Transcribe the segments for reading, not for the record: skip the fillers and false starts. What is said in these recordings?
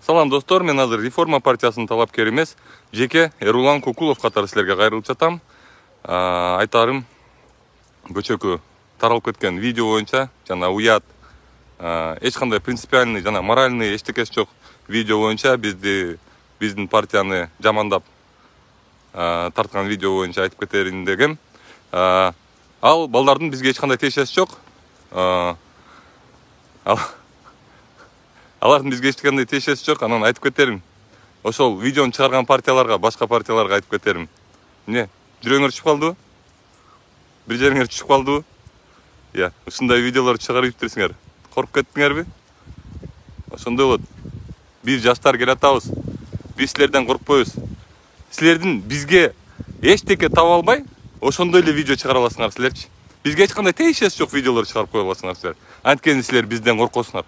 Салам достор, мен азыр Реформа партиясынын талапкери эмес, жеке Эрулан Кукулов катары силерге кайрылып жатам. Айтарым, көчөкү таралып кеткен видео боюнча, жана уят, эч кандай принципиальный жана моральный эчтекеси жок видео боюнча биздин партияны жамандап тарткан видео боюнча айтып кетерин дегем. Ал балдардын бизге эч кандай тиешеси жок. Алардын бизге эч кандай тиешеси жок, анан айтып кетерим. Ошол видеону чыгарган партияларга, башка партияларга айтып кетерим. Эмне, жүрөгүңөр түшүп калдыбы? Бир жериңер түшүп калдыбы? Ушундай видеолор чыгарып жүрсүңөр. Коркуп кеттиңерби? Ошондой болот. Биз жаштар келатабыз. Биз силерден коркпойбуз. Силердин бизге эчтеке таба албай, ошондой эле видео чыгара аласыңар силерчи. Бизге эч кандай тиешеси жок видеолор чыгарып кое аласыңар силер. Анткени силер бизден коркосуңар.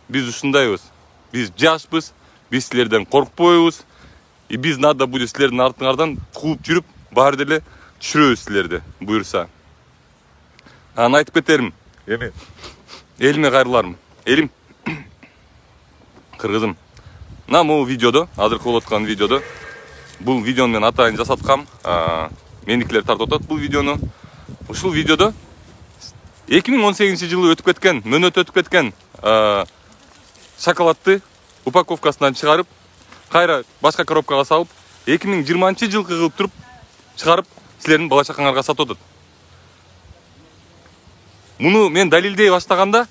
Биз ушундайбыз. Биз жашпыз, биз силерден коркпойбуз. И биз надо будет силердин артыңардан кууп жүрүп, баары деле түшүрөбүз силерди, буюрса. Анан айтып кетерим. Эми элиме кайрыларым. Элим, кыргызым. Мына могу видеодо, азыркы болуп аткан видеодо, бул видеону мен атайын жасаткам. Меникилер тартып атат бул видеону. Ушул видеодо 2018-жылы өтүп кеткен, мөөнөтү өтүп кеткен шоколадты упаковкасынан чыгарып, кайра башка коробкага салып, 2020-жылкы кылып туруп чыгарып, силердин бала чакаңарга сатып атат. Муну мен далилдей баштаганда,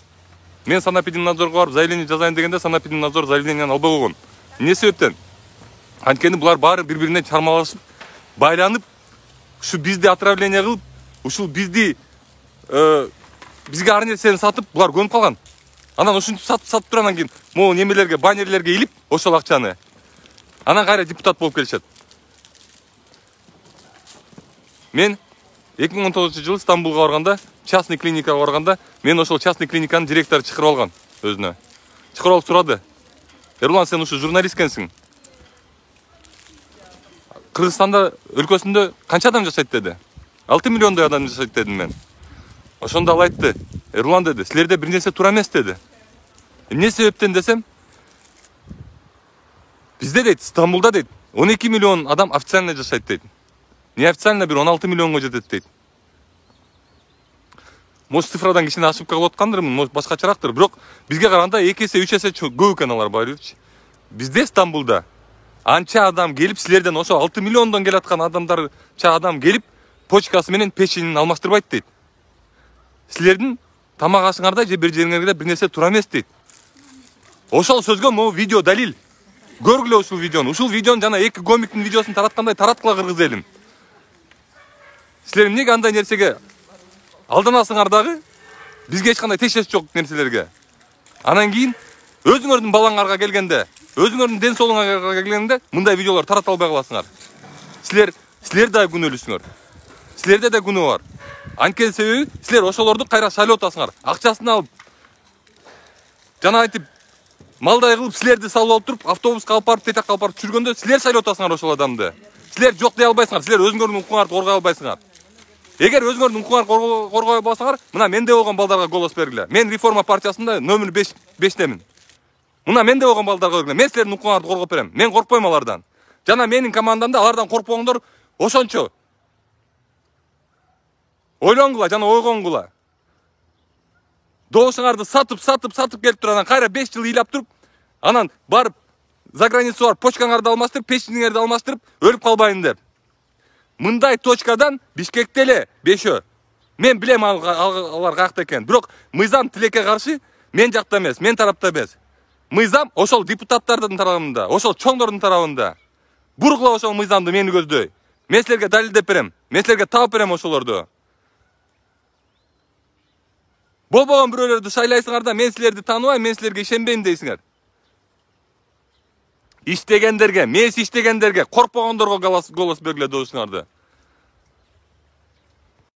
мен санэпидемнадзорго барып заявление жазайын дегенде, санэпидемнадзор заявлениени албай койгон. Эмне себептен? Анткени булар баары бири-бирине чармалашып, байланып, ушу бизди отравление кылып, ушул бизге ар нерсени сатып, булар көнүп калган. Анан ушинтип сатып туруп анан кийин могу немелерге, баннерлерге илип, ошол акчаны. Анан кайра депутат болуп келишет. Мен 2019-жылы Стамбулга барганда, частный клиникага барганда, мен ошол частный клиниканын директору чакырып алган өзүнө. Чакырып алып сурады. Эрулан, сен ушу журналист экенсиң. Кыргызстанда өлкөсүндө канча адам жашайт деди. 6 миллиондой адам жашайт дедим мен. Ошондо ал айтты. Эрулан деди, силерде бир нерсе туура эмес деди. Эмне себептен десем, бизде дейт, Стамбулда дейт, 12 миллион адам официально жашайт дейт. Неофициально бир 16 миллионго жетет дейт. Может, цифрадан кичине ошибка кылып аткандырмын, может башкачарактыр, бирок бизге караганда 2 эсе, 3 эсе көп экен алар баарычы. Бизде Стамбулда анча адам келип, силерден ошо 6 миллондон келаткан адамдарча адам келип, почкасы менен печеньин алмаштырбайт дейт. Силердин тамак ашыңарда же бир жериңерде бир нерсе туура эмес дейт. Ошол сөзгө могу видео далил. Көргүлө ушул видеону. Ушул видеону жана эки комиктин видеосун тараткандай тараткыла кыргыз элим. Силер эмнеге андай нерсеге алданасыңар дагы? Бизге эч кандай тиешеси жок нерселерге. Анан кийин өзүңөрдүн балаңарга келгенде, өзүңөрдүн ден соолугуңарга келгенде мындай видеолор тарата албай каласыңар. Силер да күнөөлүүсүңөр. Силерде да күнөө бар. Анткени себеби силер ошолорду кайра шайлап атасыңар. Акчасын алып, жана айтып, малдай кылып силерди салып алып туруп, автобуска алып барып, тетекке алып барып жүргөндө силер шайлап атасыңар ошол адамды. Силер жок дей албайсыңар. Силер өзүңөрдүн укуңарды коргой албайсыңар. Эгер өзүңөрдүн укуңарды коргой албасаңар, мына менде болгон балдарга голос бергиле. Мен Реформа партиясында номер 5-темин. Мына менде болгон балдарга бергиле. Мен силердин укуңарды коргоп берем. Мен коркпойм алардан. Жана менин командамда алардан коркпогондор ошончо. Ойлонгула жана ойгонгула. Добушуңарды сатып келип туруп, анан кайра 5 жыл ыйлап туруп, анан барып за границага барып почкаңарды алмаштырып, печениңерди алмаштырып, өлүп калбайын деп. Мындай точкадан Бишкекте эле 5. Мен билем алар каякта экенин. Бирок мыйзам тилекке каршы мен жакта эмес, мен тарапта эмес. Мыйзам ошол депутаттардын тарабында, ошол чоңдордун тарабында. Бургула ошол мыйзамды мени көздөй. Мен силерге далилдеп берем. Мен силерге таап берем ошолорду. Болбогон бирөөлөрдү шайлайсыңар да, мен силерди тааныбайм, мен силерге ишенбейм дейсиңер. İştegендерге, мес иштегендерге, коркпогондорго голос бергиле добушуңарды.